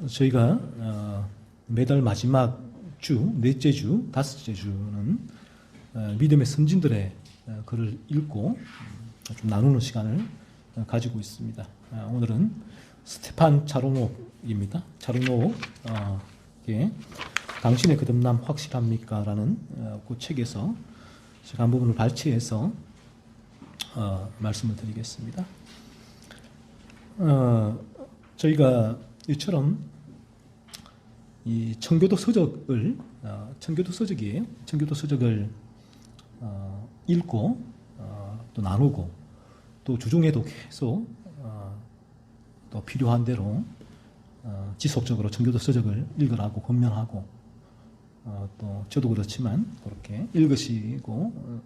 저희가 매달 마지막 주, 넷째 주, 다섯째 주는 믿음의 선진들의 글을 읽고 좀 나누는 시간을 가지고 있습니다. 오늘은 스테판 차르녹입니다. 차르녹의 당신의 거듭남 확실합니까? 라는 그 책에서 제가 한 부분을 발췌해서 말씀을 드리겠습니다. 저희가 이처럼 이 청교도 서적을 청교도 서적이에요. 청교도 서적을 읽고 또 나누고 또 주중에도 계속 또 필요한 대로 지속적으로 청교도 서적을 읽으라고 권면하고 또 저도 그렇지만 그렇게 읽으시고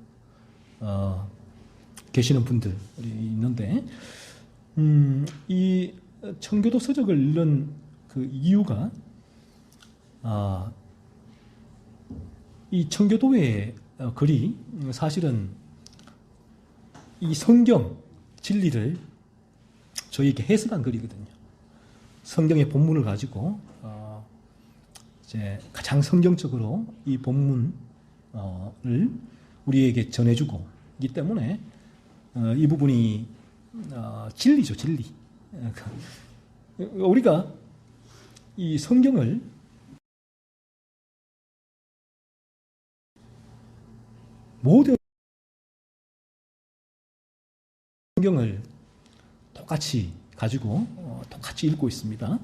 계시는 분들이 있는데 이 청교도 서적을 읽는 그 이유가 이 청교도의 글이 사실은 이 성경 진리를 저희에게 해석한 글이거든요. 성경의 본문을 가지고 이제 가장 성경적으로 이 본문을 우리에게 전해주고 있기 때문에 이 부분이 진리죠, 진리. 우리가 이 성경을 모든 성경을 똑같이 가지고 똑같이 읽고 있습니다.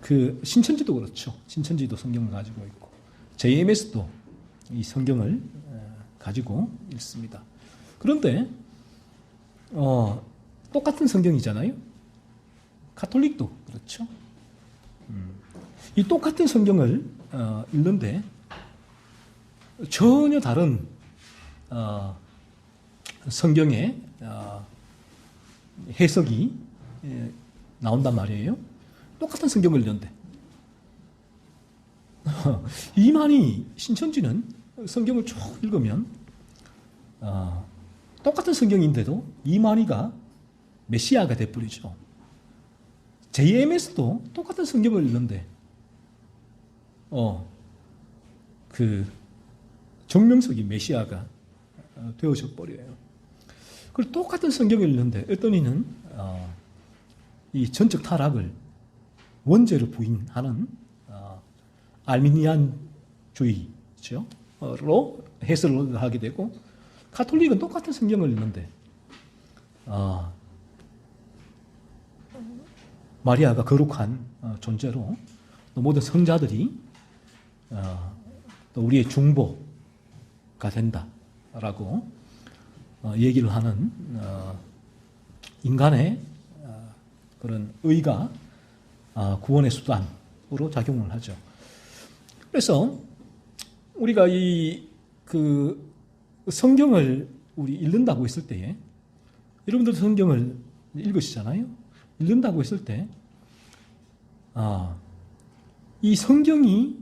그 신천지도 그렇죠. 신천지도 성경을 가지고 있고 JMS도 이 성경을 가지고 읽습니다. 그런데 똑같은 성경이잖아요. 가톨릭도 그렇죠. 이 똑같은 성경을 읽는데 전혀 다른 성경의 해석이 나온단 말이에요. 똑같은 성경을 읽는데 이만희 신천지는 성경을 쭉 읽으면 똑같은 성경인데도 이만희가 메시아가 돼버리죠. JMS도 똑같은 성경을 읽는데 그 정명석이 메시아가 되어져 버려요. 그리고 똑같은 성경을 읽는데 어떤 이는 이 전적 타락을 원죄로 부인하는 알미니안주의로 해석을 하게 되고 가톨릭은 똑같은 성경을 읽는데 마리아가 거룩한 존재로 또 모든 성자들이 또 우리의 중보가 된다라고 얘기를 하는 인간의 그런 의가 구원의 수단으로 작용을 하죠. 그래서 우리가 그 성경을 우리 읽는다고 했을 때에 여러분들 성경을 읽으시잖아요. 읽는다고 했을 때 이 성경이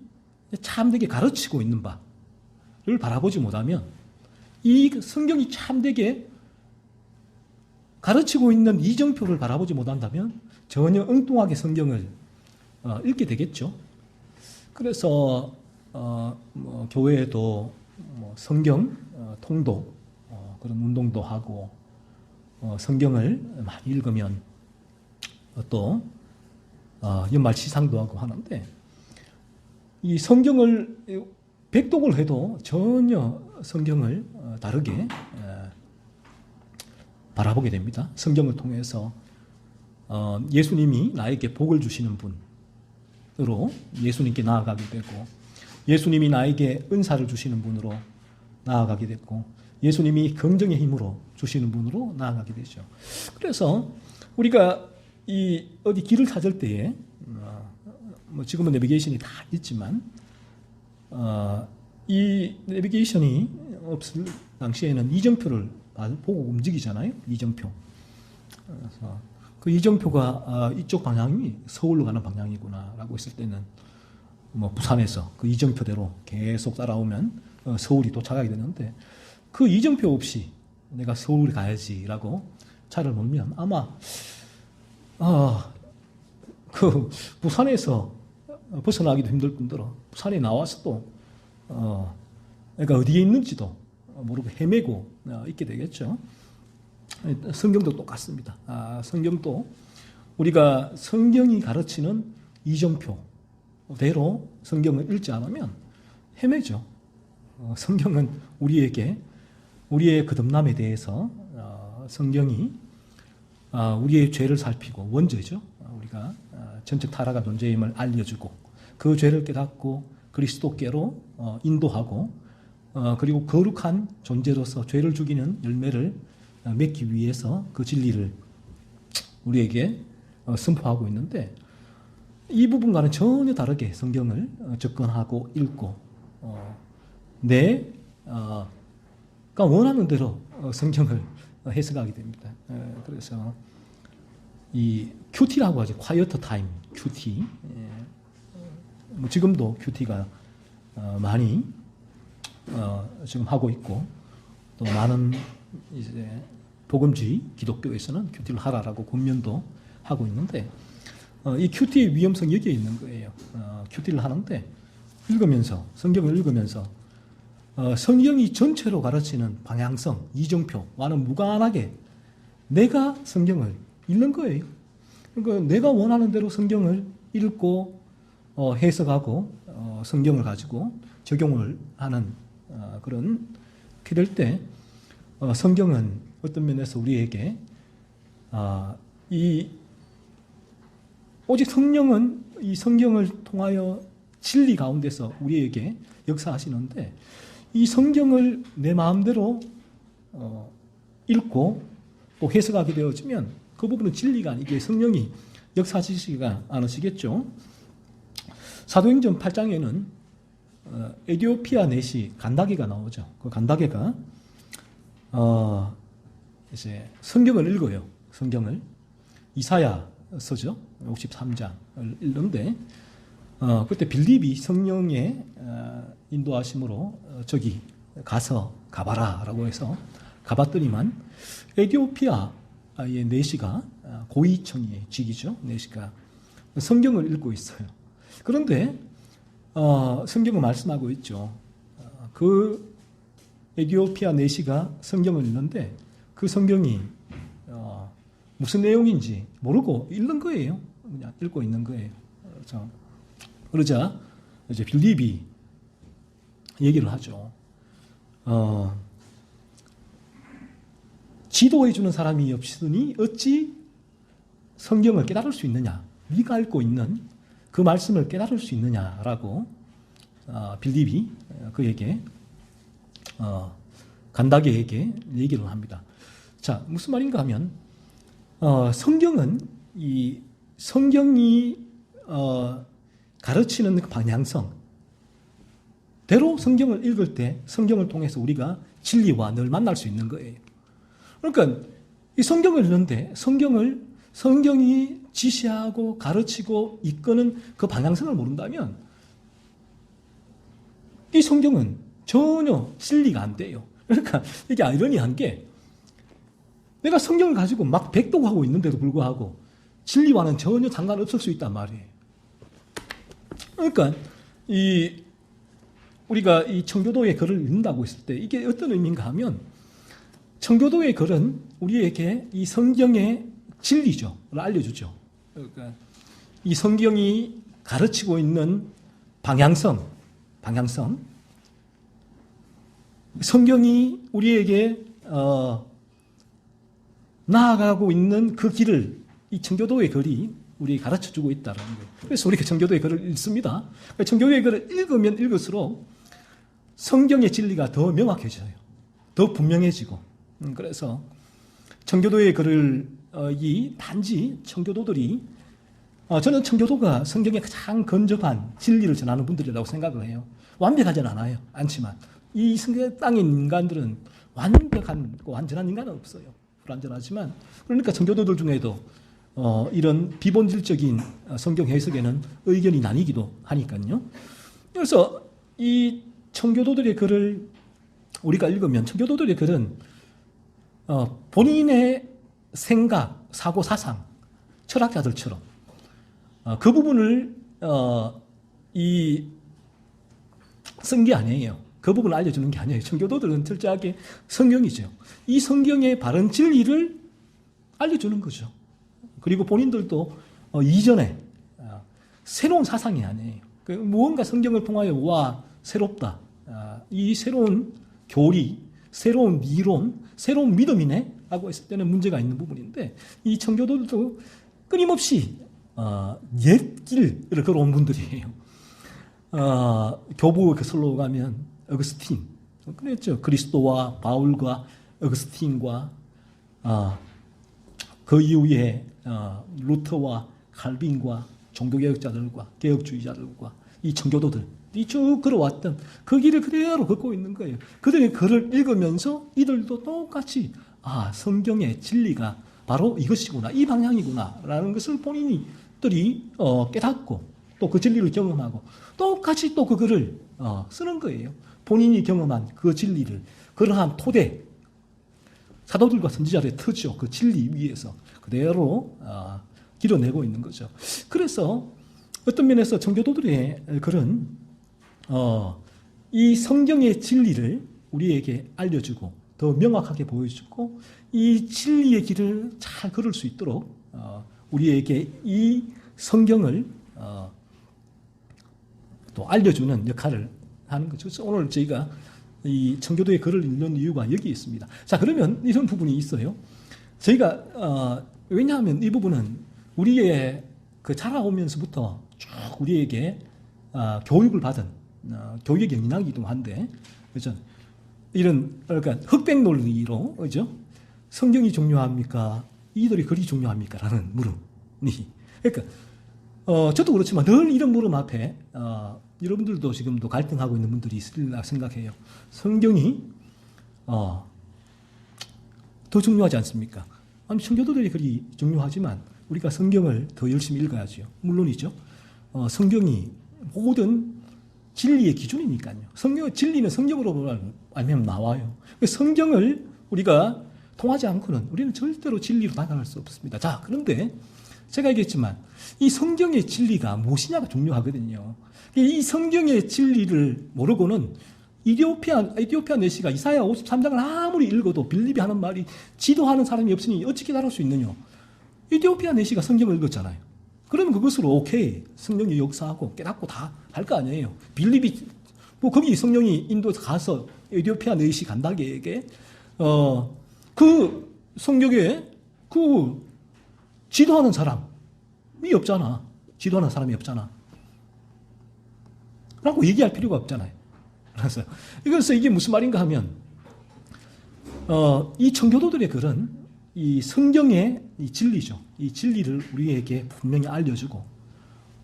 참되게 가르치고 있는 바를 바라보지 못하면 이 성경이 참되게 가르치고 있는 이정표를 바라보지 못한다면 전혀 엉뚱하게 성경을 읽게 되겠죠. 그래서 교회에도 성경 통독 그런 운동도 하고 성경을 많이 읽으면 또 연말 시상도 하고 하는데 이 성경을 백독을 해도 전혀 성경을 다르게 바라보게 됩니다. 성경을 통해서 예수님이 나에게 복을 주시는 분으로 예수님께 나아가게 되고 예수님이 나에게 은사를 주시는 분으로 나아가게 됐고 예수님이 긍정의 힘으로 주시는 분으로 나아가게 되죠. 그래서 우리가 어디 길을 찾을 때에 지금은 내비게이션이 다 있지만 이 내비게이션이 없을 당시에는 이정표를 보고 움직이잖아요. 이정표. 그래서 그 이정표가 이쪽 방향이 서울로 가는 방향이구나라고 했을 때는 부산에서 그 이정표대로 계속 따라오면 서울이 도착하게 되는데 그 이정표 없이 내가 서울에 가야지라고 차를 몰면 아마 아, 그 부산에서 벗어나기도 힘들 뿐더러 부산에 나와서 또 그러니까 어디에 있는지도 모르고 헤매고 있게 되겠죠. 성경도 똑같습니다. 성경도 우리가 성경이 가르치는 이정표대로 성경을 읽지 않으면 헤매죠. 성경은 우리에게 우리의 거듭남에 대해서 성경이 우리의 죄를 살피고 원죄죠. 우리가 전적 타락한 존재임을 알려주고 그 죄를 깨닫고 그리스도께로 인도하고 그리고 거룩한 존재로서 죄를 죽이는 열매를 맺기 위해서 그 진리를 우리에게 선포하고 있는데 이 부분과는 전혀 다르게 성경을 접근하고 읽고 내가 원하는 대로 성경을 해석하게 됩니다. 그래서 이 큐티라고 하죠. 콰이어터 타임 큐티. 뭐 지금도 큐티가 많이 지금 하고 있고 또 많은 이제 복음주의 기독교에서는 큐티를 하라라고 권면도 하고 있는데 이 큐티의 위험성이 여기에 있는 거예요. 큐티를 하는데 읽으면서 성경을 읽으면서 성경이 전체로 가르치는 방향성, 이정표와는 무관하게 내가 성경을 읽는 거예요. 그러니까 내가 원하는 대로 성경을 읽고 해석하고 성경을 가지고 적용을 하는 그런 그렇게 될 때 성경은 어떤 면에서 우리에게 오직 성령은 이 성경을 통하여 진리 가운데서 우리에게 역사하시는데 이 성경을 내 마음대로 읽고 또 해석하게 되어지면 그 부분은 진리가 아니게 성령이 역사하시지가 않으시겠죠. 사도행전 8장에는 에디오피아 내시 간다게가 나오죠. 그 간다게가 이제 성경을 읽어요. 성경을 이사야서죠. 53장을 읽는데 그때 빌립이 성령의 인도하심으로 저기 가봐라라고 해서 가봤더니만 에디오피아의 내시가 고위청의 직이죠. 내시가 성경을 읽고 있어요. 그런데 성경은 말씀하고 있죠. 그 에디오피아 내시가 성경을 읽는데 그 성경이 무슨 내용인지 모르고 읽는 거예요. 그냥 읽고 있는 거예요. 그러자 이제 빌립이 얘기를 하죠. 지도해 주는 사람이 없으니 어찌 성경을 깨달을 수 있느냐? 네가 읽고 있는 그 말씀을 깨달을 수 있느냐라고 빌립이 그에게 간다게에게 얘기를 합니다. 자, 무슨 말인가 하면 성경은 이 성경이 가르치는 그 방향성 대로 성경을 읽을 때 성경을 통해서 우리가 진리와 늘 만날 수 있는 거예요. 그러니까 이 성경을 읽는데 성경이 지시하고 가르치고 이끄는 그 방향성을 모른다면 이 성경은 전혀 진리가 안 돼요. 그러니까 이게 아이러니한 게 내가 성경을 가지고 막 백독하고 있는데도 불구하고 진리와는 전혀 상관없을 수 있단 말이에요. 그러니까 우리가 이 청교도의 글을 읽는다고 했을 때 이게 어떤 의미인가 하면 청교도의 글은 우리에게 이 성경의 진리죠. 알려주죠. 그러니까 이 성경이 가르치고 있는 방향성, 성경이 우리에게 나아가고 있는 그 길을 이 청교도의 글이 우리에게 가르쳐주고 있다는 거예요. 그래서 우리가 청교도의 글을 읽습니다. 청교도의 글을 읽으면 읽을수록 성경의 진리가 더 명확해져요. 더 분명해지고. 그래서 청교도의 글을 단지 청교도들이 저는 청교도가 성경의 가장 건접한 진리를 전하는 분들이라고 생각을 해요. 완벽하진 않지만 이 성경 땅의 인간들은 완벽한 완전한 인간은 없어요. 불완전하지만 그러니까 청교도들 중에도 이런 비본질적인 성경 해석에는 의견이 나뉘기도 하니까요. 그래서 이 청교도들의 글을 우리가 읽으면 청교도들의 글은 본인의 생각, 사고, 사상, 철학자들처럼 그 부분을 쓴 게 아니에요. 그 부분을 알려주는 게 아니에요. 청교도들은 철저하게 성경이죠. 이 성경의 바른 진리를 알려주는 거죠. 그리고 본인들도 이전에 새로운 사상이 아니에요. 무언가 성경을 통하여 와 새롭다. 이 새로운 교리, 새로운 이론, 새로운 믿음이네 라고 했을 때는 문제가 있는 부분인데 이 청교도들도 끊임없이 옛 길을 걸어온 분들이에요. 교부 설로 가면 어거스틴 그랬죠. 그리스도와 바울과 어거스틴과 그 이후에 루터와 칼빈과 종교개혁자들과 개혁주의자들과 이 청교도들이 쭉 걸어왔던 그 길을 그대로 걷고 있는 거예요. 그들의 글을 읽으면서 이들도 똑같이 성경의 진리가 바로 이것이구나, 이 방향이구나 라는 것을 본인들이 깨닫고 또 그 진리를 경험하고 똑같이 또 그 글을 쓰는 거예요. 본인이 경험한 그 진리를 그러한 토대, 사도들과 선지자들의 터죠. 그 진리 위에서 그대로 길어내고 있는 거죠. 그래서 어떤 면에서 청교도들의 글은 이 성경의 진리를 우리에게 알려주고 더 명확하게 보여주고 이 진리의 길을 잘 걸을 수 있도록 우리에게 이 성경을 또 알려주는 역할을 하는 거죠. 그래서 오늘 저희가 이 청교도의 글을 읽는 이유가 여기 있습니다. 자, 그러면 이런 부분이 있어요. 저희가 왜냐하면 이 부분은 우리의 그 자라오면서부터 쭉 우리에게 교육을 받은 교육의 영역이기도 한데, 그죠? 그러니까 흑백 논리로, 그죠? 성경이 중요합니까? 이들의 글이 중요합니까? 라는 물음이. 그러니까 저도 그렇지만 늘 이런 물음 앞에 여러분들도 지금도 갈등하고 있는 분들이 있으리라 생각해요. 성경이 더 중요하지 않습니까? 아니, 청교도들의 글이 중요하지만 우리가 성경을 더 열심히 읽어야죠. 물론이죠. 성경이 모든 진리의 기준이니까요. 진리는 성경으로 알면 나와요. 성경을 우리가 통하지 않고는 우리는 절대로 진리로 다가갈 수 없습니다. 자, 그런데 제가 얘기했지만 이 성경의 진리가 무엇이냐가 중요하거든요. 이 성경의 진리를 모르고는 에티오피아 내시가 이사야 53장을 아무리 읽어도 빌립이 하는 말이 지도하는 사람이 없으니 어떻게 다룰 수 있느냐. 에티오피아 내시가 성경을 읽었잖아요. 그러면 그것으로 오케이, 성령이 역사하고 깨닫고 다 할 거 아니에요. 빌립이 거기 성령이 인도에서 가서 에티오피아 내시 간다게에게 그 성경에 그 지도하는 사람이 없잖아. 지도하는 사람이 없잖아. 라고 얘기할 필요가 없잖아요. 그래서 이게 무슨 말인가 하면 이 청교도들의 글은 이 성경의 이 진리죠. 이 진리를 우리에게 분명히 알려주고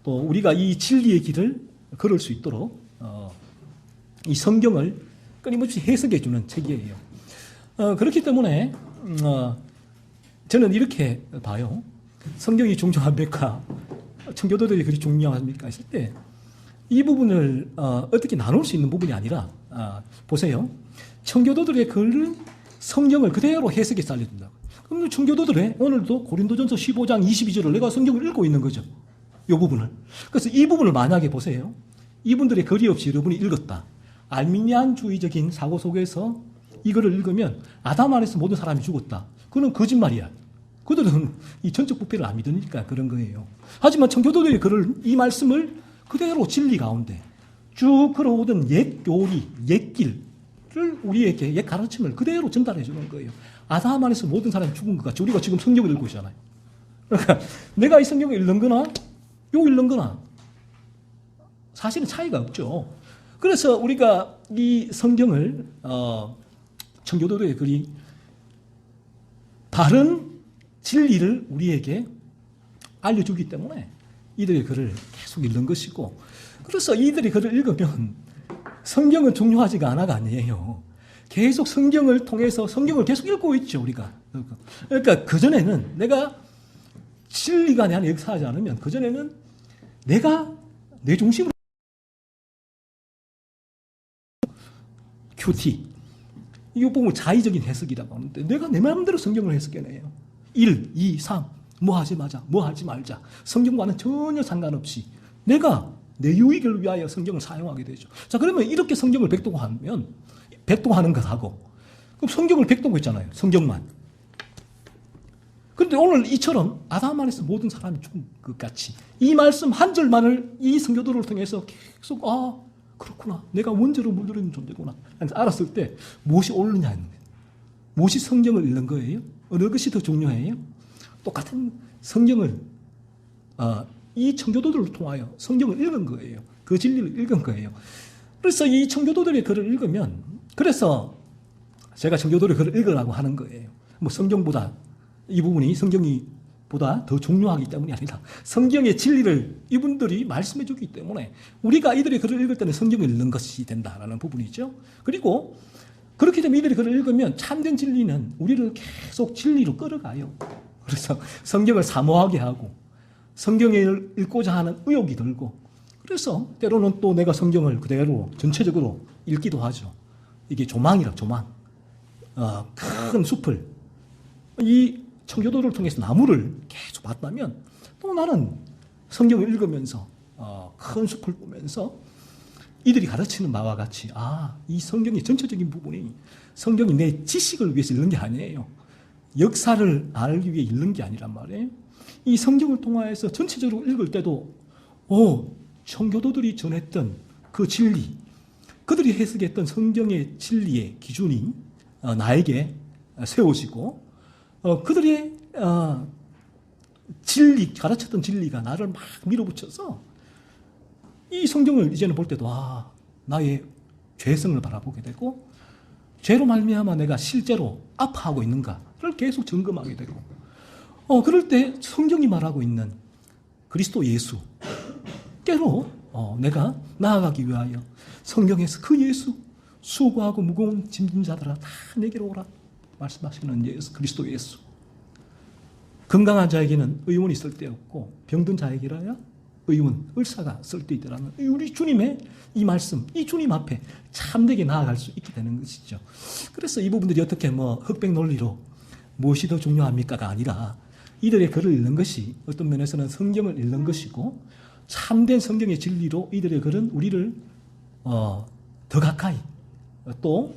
또 우리가 이 진리의 길을 걸을 수 있도록 이 성경을 끊임없이 해석해주는 책이에요. 그렇기 때문에 저는 이렇게 봐요. 성경이 중요합니까? 청교도들이 그리 중요합니까? 했을 때 이 부분을 어떻게 나눌 수 있는 부분이 아니라 보세요. 청교도들의 글은 성경을 그대로 해석해서 알려준다고. 그럼 청교도들의 오늘도 고린도전서 15장 22절을 내가 성경을 읽고 있는 거죠. 이 부분을. 그래서 이 부분을 만약에 보세요. 이분들의 글이 없이 여러분이 읽었다. 알미니안주의적인 사고 속에서 이거를 읽으면 아담 안에서 모든 사람이 죽었다. 그건 거짓말이야. 그들은 이 전적 부패를 안 믿으니까 그런 거예요. 하지만 청교도들의 이 말씀을 그대로 진리 가운데 쭉 걸어오던 옛 교리, 옛 길을 우리에게 옛 가르침을 그대로 전달해 주는 거예요. 아담 안에서 모든 사람이 죽은 것 같이 우리가 지금 성경을 읽고 있잖아요. 그러니까 내가 이 성경을 읽는 거나 요 읽는 거나 사실은 차이가 없죠. 그래서 우리가 이 성경을 청교도들의 글이 바른 진리를 우리에게 알려주기 때문에 이들의 글을 계속 읽는 것이고, 그래서 이들이 글을 읽으면 성경은 중요하지가 않아가 아니에요. 계속 성경을 통해서 성경을 계속 읽고 있죠, 우리가. 그러니까 그전에는 내가 진리가 내 안에 역사하지 않으면 그전에는 내가 내 중심으로 큐티 이거 보면 자의적인 해석이라고 하는데 내가 내 마음대로 성경을 해석해내요. 1, 2, 3 뭐 하지 마자, 뭐 하지 말자. 성경과는 전혀 상관없이 내가 내 유익을 위하여 성경을 사용하게 되죠. 자, 그러면 이렇게 성경을 백독화하면, 백독화하는 것하고, 그럼 성경을 백독했잖아요. 성경만. 그런데 오늘 이처럼 아담 안에서 모든 사람이 죽은 것 같이 이 말씀 한 절만을 이 성교도를 통해서 계속 그렇구나. 내가 원죄로 물들어있는 존재구나. 알았을 때 무엇이 옳느냐. 무엇이 성경을 읽는 거예요? 어느 것이 더 중요해요? 똑같은 성경을 이 청교도들을 통하여 성경을 읽은 거예요. 그 진리를 읽은 거예요. 그래서 이 청교도들의 글을 읽으면, 그래서 제가 청교도의 글을 읽으라고 하는 거예요. 뭐 성경보다 이 부분이 성경보다 더 중요하기 때문이 아니라 성경의 진리를 이분들이 말씀해 주기 때문에 우리가 이들의 글을 읽을 때는 성경을 읽는 것이 된다라는 부분이죠. 그리고 그렇게 되면 이들의 글을 읽으면 참된 진리는 우리를 계속 진리로 끌어가요. 그래서 성경을 사모하게 하고 성경을 읽고자 하는 의욕이 들고, 그래서 때로는 또 내가 성경을 그대로 전체적으로 읽기도 하죠. 이게 조망이라 조망. 큰 숲을 이 청교도를 통해서 나무를 계속 봤다면 또 나는 성경을 읽으면서 큰 숲을 보면서 이들이 가르치는 바와 같이 이 성경의 전체적인 부분이 성경이 내 지식을 위해서 읽는 게 아니에요. 역사를 알기 위해 읽는 게 아니란 말이에요. 이 성경을 통해서 전체적으로 읽을 때도 청교도들이 전했던 그 진리, 그들이 해석했던 성경의 진리의 기준이 나에게 세워지고 그들의 진리, 가르쳤던 진리가 나를 막 밀어붙여서 이 성경을 이제는 볼 때도 나의 죄성을 바라보게 되고 죄로 말미암아 내가 실제로 아파하고 있는가를 계속 점검하게 되고 그럴 때 성경이 말하고 있는 그리스도 예수께로 내가 나아가기 위하여 성경에서 그 예수, 수고하고 무거운 짐진 자들아 다 내게로 오라 말씀하시는 예수, 그리스도 예수. 건강한 자에게는 의원이 쓸데없고 병든 자에게라야 의원, 의사가 쓸데있다라는 우리 주님의 이 말씀, 이 주님 앞에 참되게 나아갈 수 있게 되는 것이죠. 그래서 이 부분들이 어떻게 흑백 논리로 무엇이 더 중요합니까가 아니라 이들의 글을 읽는 것이 어떤 면에서는 성경을 읽는 것이고 참된 성경의 진리로 이들의 글은 우리를 더 가까이 또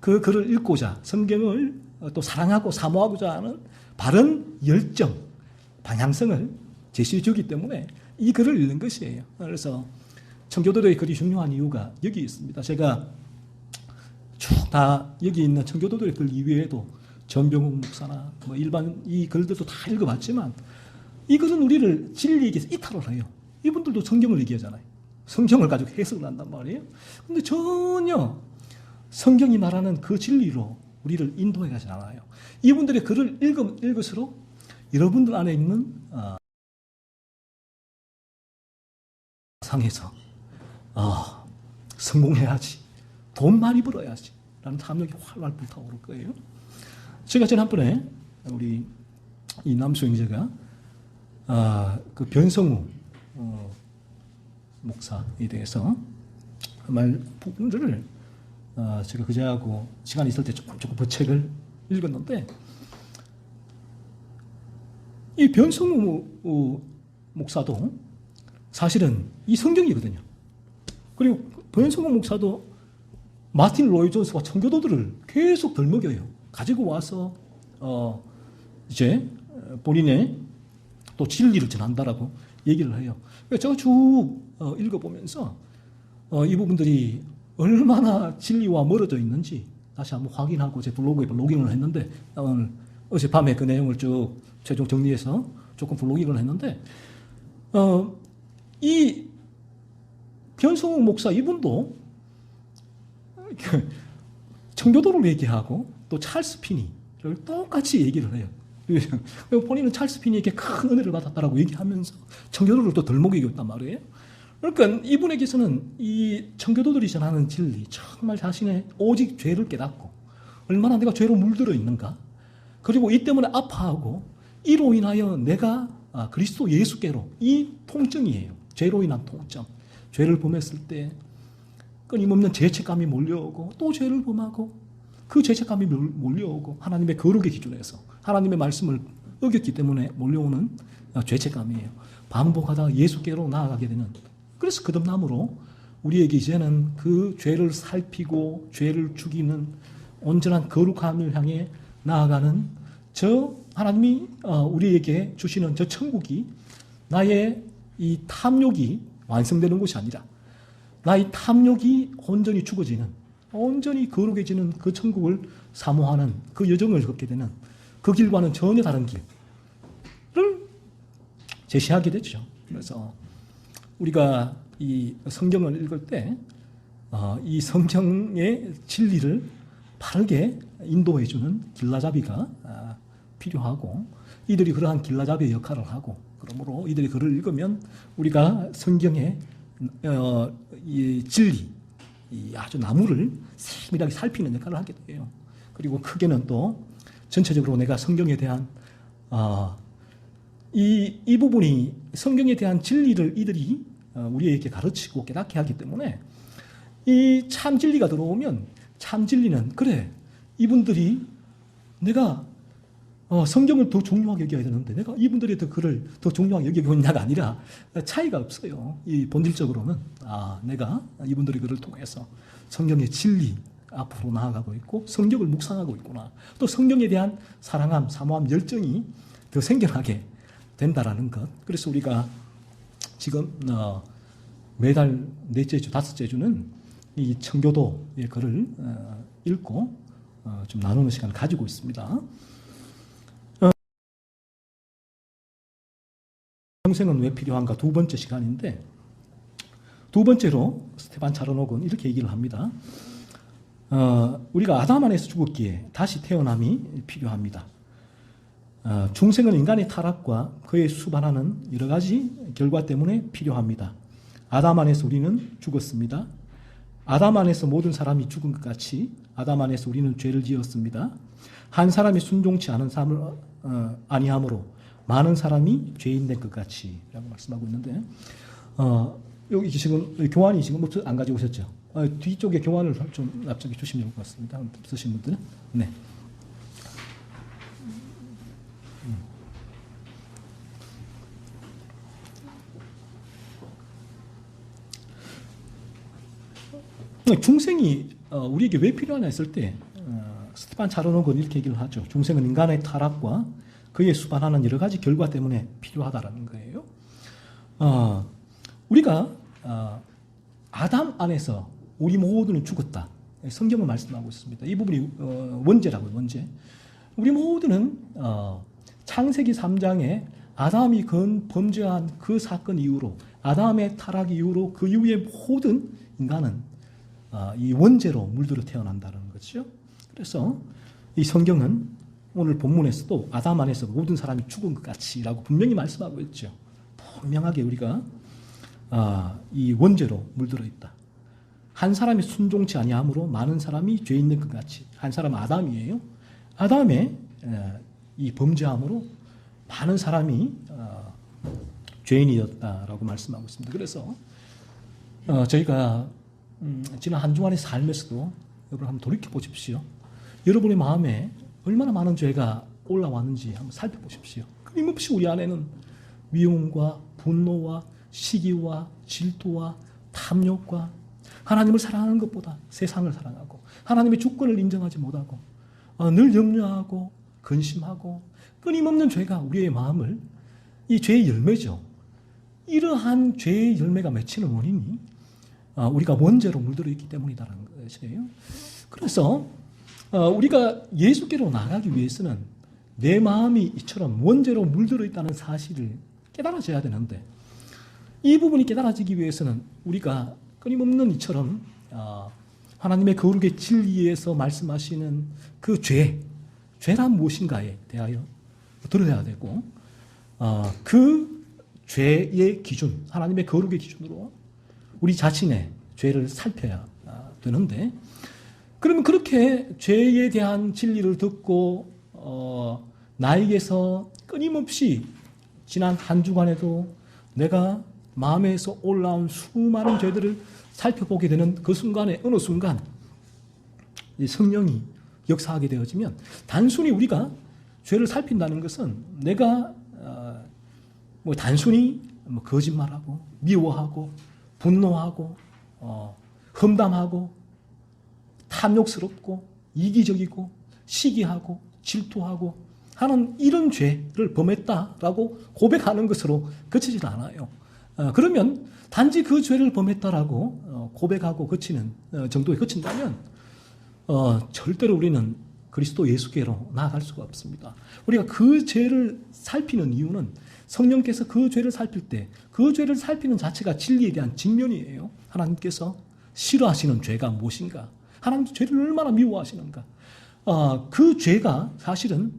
그 글을 읽고자 성경을 또 사랑하고 사모하고자 하는 바른 열정, 방향성을 제시해 주기 때문에 이 글을 읽는 것이에요. 그래서 청교도들의 글이 중요한 이유가 여기 있습니다. 제가 쭉 다 여기 있는 청교도들의 글 이외에도 전병욱 목사나 일반 이 글들도 다 읽어봤지만 이 글은 우리를 진리에게서 이탈을 해요. 이분들도 성경을 얘기하잖아요. 성경을 가지고 해석을 한단 말이에요. 근데 전혀 성경이 말하는 그 진리로 우리를 인도해 가지 않아요. 이분들의 글을 읽을수록 여러분들 안에 있는 상에서 성공해야지, 돈 많이 벌어야지 라는 탐욕이 활활 불타오를 거예요. 제가 지난번에 우리 이 남수행제가 그 변성우 목사에 대해서 그 말 부분들을 제가 그제하고 시간이 있을 때 조금 그 책을 읽었는데 이 변성우 목사도 사실은 이 성경이거든요. 그리고 변성우 목사도 마틴 로이 존스와 청교도들을 계속 덜먹여요. 가지고 와서 이제 본인의 또 진리를 전한다라고 얘기를 해요. 제가 쭉 읽어보면서 이 부분들이 얼마나 진리와 멀어져 있는지 다시 한번 확인하고 제 블로그에 블로깅을 했는데 오늘 어젯밤에 그 내용을 쭉 최종 정리해서 조금 블로깅을 했는데 이 변성욱 목사 이분도 청교도를 얘기하고 또 찰스 피니를 똑같이 얘기를 해요. 본인은 찰스 피니에게 큰 은혜를 받았다라고 얘기하면서 청교도를 또 덜먹이고 있단 말이에요. 그러니까 이분에게서는 이 청교도들이 전하는 진리, 정말 자신의 오직 죄를 깨닫고 얼마나 내가 죄로 물들어 있는가, 그리고 이 때문에 아파하고 이로 인하여 내가 그리스도 예수께로, 이 통증이에요. 죄로 인한 통증. 죄를 범했을 때 끊임없는 죄책감이 몰려오고 또 죄를 범하고 그 죄책감이 몰려오고 하나님의 거룩의 기준에서 하나님의 말씀을 어겼기 때문에 몰려오는 죄책감이에요. 반복하다가 예수께로 나아가게 되는. 그래서 거듭남으로 우리에게 이제는 그 죄를 살피고 죄를 죽이는 온전한 거룩함을 향해 나아가는 저 하나님이 우리에게 주시는 저 천국이 나의 이 탐욕이 완성되는 것이 아니라 나의 탐욕이 온전히 죽어지는, 온전히 거룩해지는 그 천국을 사모하는 그 여정을 걷게 되는 그 길과는 전혀 다른 길을 제시하게 되죠. 그래서 우리가 이 성경을 읽을 때 이 성경의 진리를 바르게 인도해주는 길라잡이가 필요하고, 이들이 그러한 길라잡이의 역할을 하고, 그러므로 이들이 글을 읽으면 우리가 성경의 이 진리, 이 아주 나무를 세밀하게 살피는 역할을 하게 돼요. 그리고 크게는 또 전체적으로 내가 성경에 대한 이 부분이 성경에 대한 진리를 이들이 우리에게 가르치고 깨닫게 하기 때문에 이 참 진리가 들어오면 참 진리는 그래, 이분들이 내가 성경을 더 중요하게 여겨야 되는데 내가 이분들의 글을 더 중요하게 여기고 있냐가 아니라 차이가 없어요. 이 본질적으로는 내가 이분들의 글을 통해서 성경의 진리 앞으로 나아가고 있고 성경을 묵상하고 있구나. 또 성경에 대한 사랑함, 사모함, 열정이 더 생겨나게 된다라는 것. 그래서 우리가 지금 매달 넷째 주, 다섯째 주는 이 청교도의 글을 읽고 좀 나누는 시간을 가지고 있습니다. 평생은 왜 필요한가 두 번째 시간인데, 두 번째로 스테반 차르녹은 이렇게 얘기를 합니다. 우리가 아담 안에서 죽었기에 다시 태어남이 필요합니다. 중생은 인간의 타락과 그에 수반하는 여러 가지 결과 때문에 필요합니다. 아담 안에서 우리는 죽었습니다. 아담 안에서 모든 사람이 죽은 것 같이 아담 안에서 우리는 죄를 지었습니다. 한 사람이 순종치 않은 삶을 아니하므로 많은 사람이 죄인 된 것 같이 라고 말씀하고 있는데, 여기 지금 교환이 지금 안 가지고 오셨죠? 뒤쪽에 교환을 좀 납작해 주시면 좋을 것 같습니다. 쓰신 분들은. 네. 중생이 우리에게 왜 필요하냐 했을 때 스테반 차르녹은 이렇게 얘기를 하죠. 중생은 인간의 타락과 그에 수반하는 여러 가지 결과 때문에 필요하다라는 거예요. 우리가 아담 안에서 우리 모두는 죽었다. 성경은 말씀하고 있습니다. 이 부분이 원죄라고요. 원죄. 우리 모두는 창세기 3장에 아담이 범죄한 그 사건 이후로, 아담의 타락 이후로 그 이후에 모든 인간은 이 원죄로 물들어 태어난다는 거죠. 그래서 이 성경은 오늘 본문에서도 아담 안에서 모든 사람이 죽은 것 같이라고 분명히 말씀하고 있죠. 분명하게 우리가 이 원죄로 물들어 있다. 한 사람이 순종치 아니함으로 많은 사람이 죄 있는 것 같이. 한 사람은 아담이에요. 아담의 이 범죄함으로 많은 사람이 죄인이었다라고 말씀하고 있습니다. 그래서 저희가 지난 한 주간의 삶에서도 여러분 한번 돌이켜 보십시오. 여러분의 마음에 얼마나 많은 죄가 올라왔는지 한번 살펴보십시오. 끊임없이 우리 안에는 미움과 분노와 시기와 질투와 탐욕과 하나님을 사랑하는 것보다 세상을 사랑하고 하나님의 주권을 인정하지 못하고 늘 염려하고 근심하고 끊임없는 죄가 우리의 마음을, 이 죄의 열매죠. 이러한 죄의 열매가 맺히는 원인이 우리가 원죄로 물들어 있기 때문이다라는 것이에요. 그래서 우리가 예수께로 나가기 위해서는 내 마음이 이처럼 원죄로 물들어 있다는 사실을 깨달아져야 되는데, 이 부분이 깨달아지기 위해서는 우리가 끊임없는 이처럼 하나님의 거룩의 진리에서 말씀하시는 그 죄란 무엇인가에 대하여 들어야 되고, 그 죄의 기준, 하나님의 거룩의 기준으로 우리 자신의 죄를 살펴야 되는데, 그러면 그렇게 죄에 대한 진리를 듣고 나에게서 끊임없이 지난 한 주간에도 내가 마음에서 올라온 수많은 죄들을 살펴보게 되는 그 순간에 어느 순간 성령이 역사하게 되어지면 단순히 우리가 죄를 살핀다는 것은 내가 뭐 단순히 뭐 거짓말하고 미워하고 분노하고 험담하고 탐욕스럽고 이기적이고 시기하고 질투하고 하는 이런 죄를 범했다라고 고백하는 것으로 그치질 않아요. 그러면 단지 그 죄를 범했다라고 고백하고 그치는 정도에 그친다면 절대로 우리는 그리스도 예수께로 나아갈 수가 없습니다. 우리가 그 죄를 살피는 이유는 성령께서 그 죄를 살필 때 그 죄를 살피는 자체가 진리에 대한 직면이에요. 하나님께서 싫어하시는 죄가 무엇인가? 하나님 죄를 얼마나 미워하시는가? 그 죄가 사실은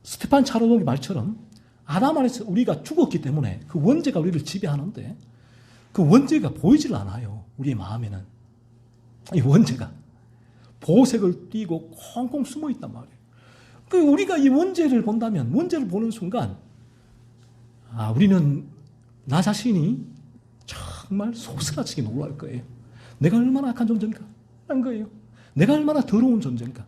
스테판 차로독의 말처럼 아담 안에서 우리가 죽었기 때문에 그 원죄가 우리를 지배하는데 그 원죄가 보이질 않아요. 우리의 마음에는. 이 원죄가 보색을 띠고 콩콩 숨어 있단 말이에요. 그 우리가 이 원죄를 본다면 원죄를 보는 순간 우리는 나 자신이 정말 속쓰라치게 놀랄 거예요. 내가 얼마나 악한 존재인가 하는 거예요. 내가 얼마나 더러운 존재인가.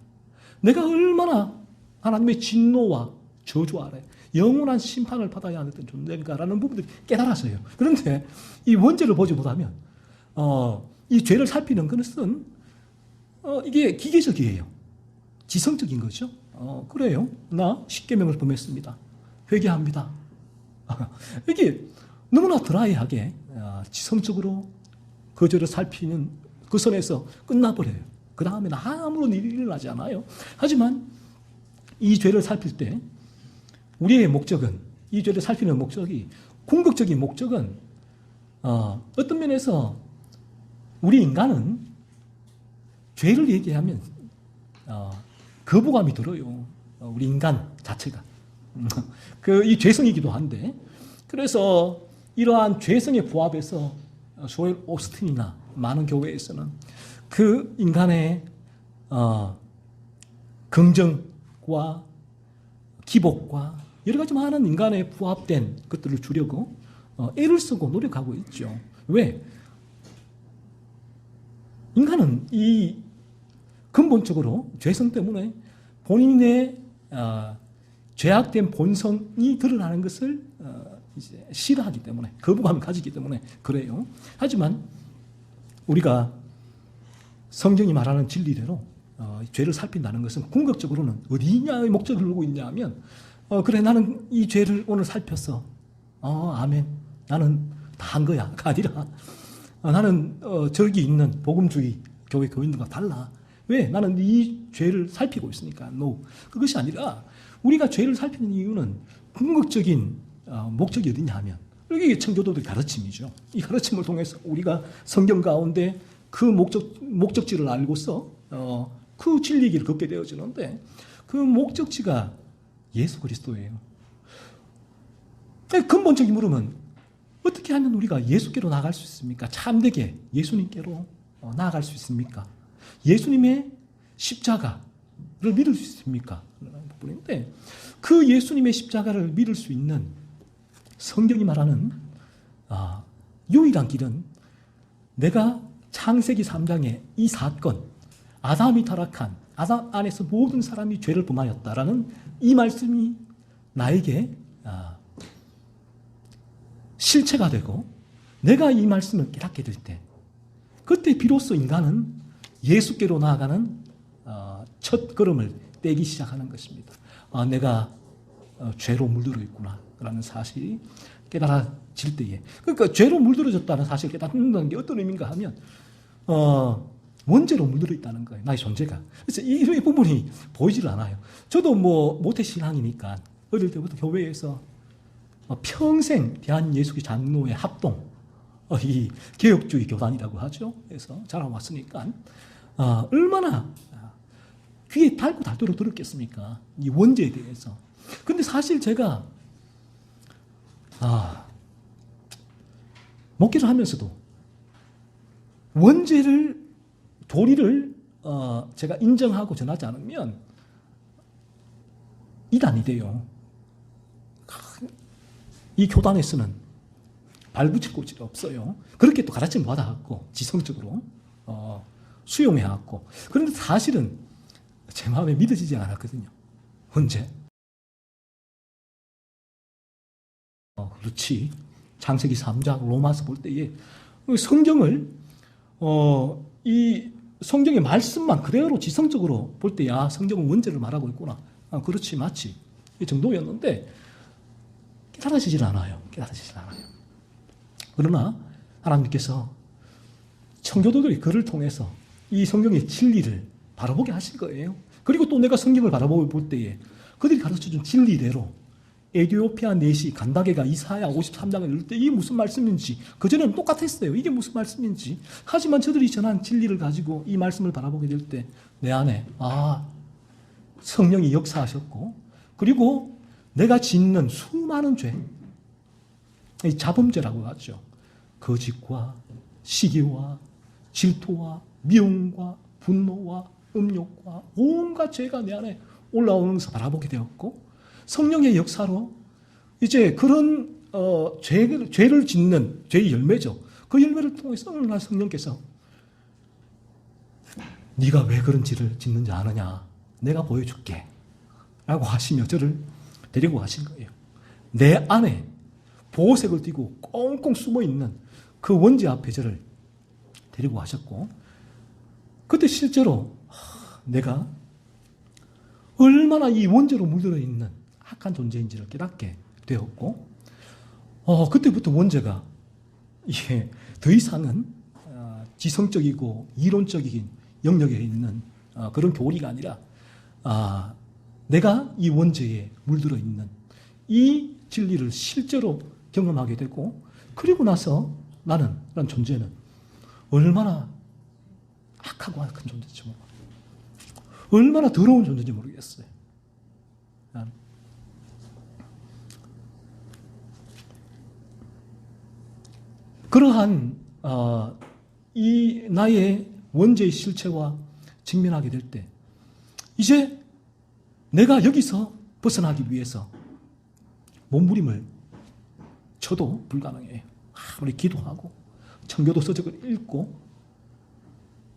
내가 얼마나 하나님의 진노와 저주 아래 영원한 심판을 받아야 하는 존재인가라는 부분들이 깨달아서요. 그런데 이 원죄를 보지 못하면 이 죄를 살피는 것은 이게 기계적이에요. 지성적인 거죠. 그래요. 나 십계명을 범했습니다. 회개합니다. 이게 너무나 드라이하게 지성적으로 그 죄를 살피는 그 선에서 끝나버려요. 그 다음에는 아무런 일이 일어나지 않아요. 하지만 이 죄를 살필 때 우리의 목적은, 이 죄를 살피는 목적이, 궁극적인 목적은 어떤 면에서 우리 인간은 죄를 얘기하면 거부감이 들어요. 우리 인간 자체가. 이 죄성이기도 한데, 그래서 이러한 죄성의 부합에서 조엘 오스틴이나 많은 교회에서는 그 인간의 긍정과 기복과 여러 가지 많은 인간의 부합된 것들을 주려고 애를 쓰고 노력하고 있죠. 왜? 인간은 이 근본적으로 죄성 때문에 본인의 죄악된 본성이 드러나는 것을 이제 싫어하기 때문에, 거부감을 가지기 때문에 그래요. 하지만 우리가 성경이 말하는 진리대로 죄를 살핀다는 것은 궁극적으로는 어디냐의 목적을 두고 있냐 하면 그래 나는 이 죄를 오늘 살폈어. 아멘. 나는 다 한 거야가 아니라 나는 저기 있는 복음주의 교회 교인들과 달라. 왜? 나는 이 죄를 살피고 있으니까. No. 그것이 아니라 우리가 죄를 살피는 이유는 궁극적인 목적이 어디냐 하면 이게 청교도들의 가르침이죠. 이 가르침을 통해서 우리가 성경 가운데 그 목적지를 알고서 그 진리의 길을 걷게 되어지는데 그 목적지가 예수 그리스도예요. 근본적인 물음은 어떻게 하면 우리가 예수께로 나아갈 수 있습니까? 참되게 예수님께로 나아갈 수 있습니까? 예수님의 십자가를 믿을 수 있습니까? 라는 부분인데 그 예수님의 십자가를 믿을 수 있는 성경이 말하는 유일한 길은 내가 창세기 3장의 이 사건, 아담이 타락한 아담 안에서 모든 사람이 죄를 범하였다라는 이 말씀이 나에게 실체가 되고 내가 이 말씀을 깨닫게 될 때 그때 비로소 인간은 예수께로 나아가는 첫 걸음을 떼기 시작하는 것입니다. 내가 죄로 물들어 있구나 라는 사실이 깨달아질 때에, 그러니까 죄로 물들어졌다는 사실을 깨닫는다는 게 어떤 의미인가 하면 원죄로 물들어 있다는 거예요. 나의 존재가. 그래서 이 부분이 보이질 않아요. 저도 모태신앙이니까 어릴 때부터 교회에서 평생 대한예수교 장로회 합동, 이 개혁주의 교단이라고 하죠. 그래서 자라왔으니까 얼마나 귀에 닳고 닳도록 들었겠습니까? 이 원죄에 대해서. 근데 사실 제가 목회를 하면서도 원죄를, 도리를 제가 인정하고 전하지 않으면 이단이 돼요. 이 교단에서는 발붙일 곳이 없어요. 그렇게 또 가르침을 받아갖고 지성적으로 수용해왔고, 그런데 사실은 제 마음에 믿어지지 않았거든요. 언제? 그렇지. 창세기 3장 로마서 볼 때에 성경을 이 성경의 말씀만 그대로 지성적으로 볼 때 야 성경은 원죄를 말하고 있구나. 그렇지 맞지. 이 정도였는데 깨달아지질 않아요. 그러나 하나님께서 청교도들이 그를 통해서 이 성경의 진리를 바라보게 하실 거예요. 그리고 또 내가 성경을 바라보고 볼 때에 그들이 가르쳐준 진리대로 에디오피아 내시 간다게가 이사야 53장을 읽을 때 이게 무슨 말씀인지 그전에는 똑같았어요. 이게 무슨 말씀인지. 하지만 저들이 전한 진리를 가지고 이 말씀을 바라보게 될 때 내 안에 성령이 역사하셨고 그리고 내가 짓는 수많은 죄, 이 자범죄라고 하죠. 거짓과 시기와 질투와 미움과 분노와 음욕과 온갖 죄가 내 안에 올라오면서 바라보게 되었고 성령의 역사로 이제 그런 죄를 짓는 죄의 열매죠. 그 열매를 통해서 어느 날 성령께서 네가 왜 그런 죄를 짓는지 아느냐? 내가 보여줄게. 라고 하시며 저를 데리고 가신 거예요. 내 안에 보호색을 띠고 꽁꽁 숨어있는 그 원죄 앞에 저를 데리고 가셨고 그때 실제로 내가 얼마나 이 원죄로 물들어 있는 악한 존재인지를 깨닫게 되었고 그때부터 원죄가 이게 더 이상은 지성적이고 이론적인 영역에 있는 그런 교리가 아니라 내가 이 원죄에 물들어 있는 이 진리를 실제로 경험하게 되고 그리고 나서 나는 존재는 얼마나 악하고 악한 존재인지 얼마나 더러운 존재인지 모르겠어요. 그러한 이 나의 원죄의 실체와 직면하게 될 때 이제 내가 여기서 벗어나기 위해서 몸부림을 쳐도 불가능해요. 아무리 기도하고 청교도 서적을 읽고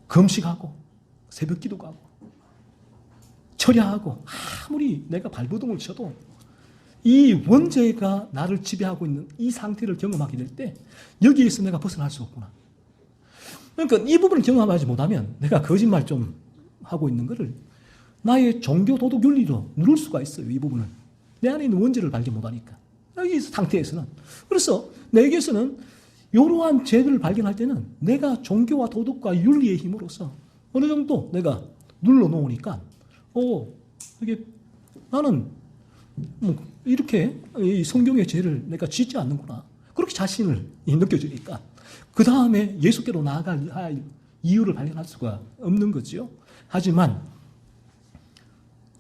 금식하고 새벽 기도 가고 철야하고 아무리 내가 발버둥을 쳐도 이 원죄가 나를 지배하고 있는 이 상태를 경험하게 될 때 여기에서 내가 벗어날 수 없구나. 그러니까 이 부분을 경험하지 못하면 내가 거짓말 좀 하고 있는 거를 나의 종교 도덕 윤리로 누를 수가 있어요. 이 부분을. 내 안에 있는 원죄를 발견 못하니까. 이 상태에서는. 그래서 내게서는 이러한 죄들을 발견할 때는 내가 종교와 도덕과 윤리의 힘으로서 어느 정도 내가 눌러놓으니까 이게 나는 이렇게 이 성경의 죄를 내가 짓지 않는구나. 그렇게 자신을 느껴지니까 그 다음에 예수께로 나아갈 이유를 발견할 수가 없는 거죠. 하지만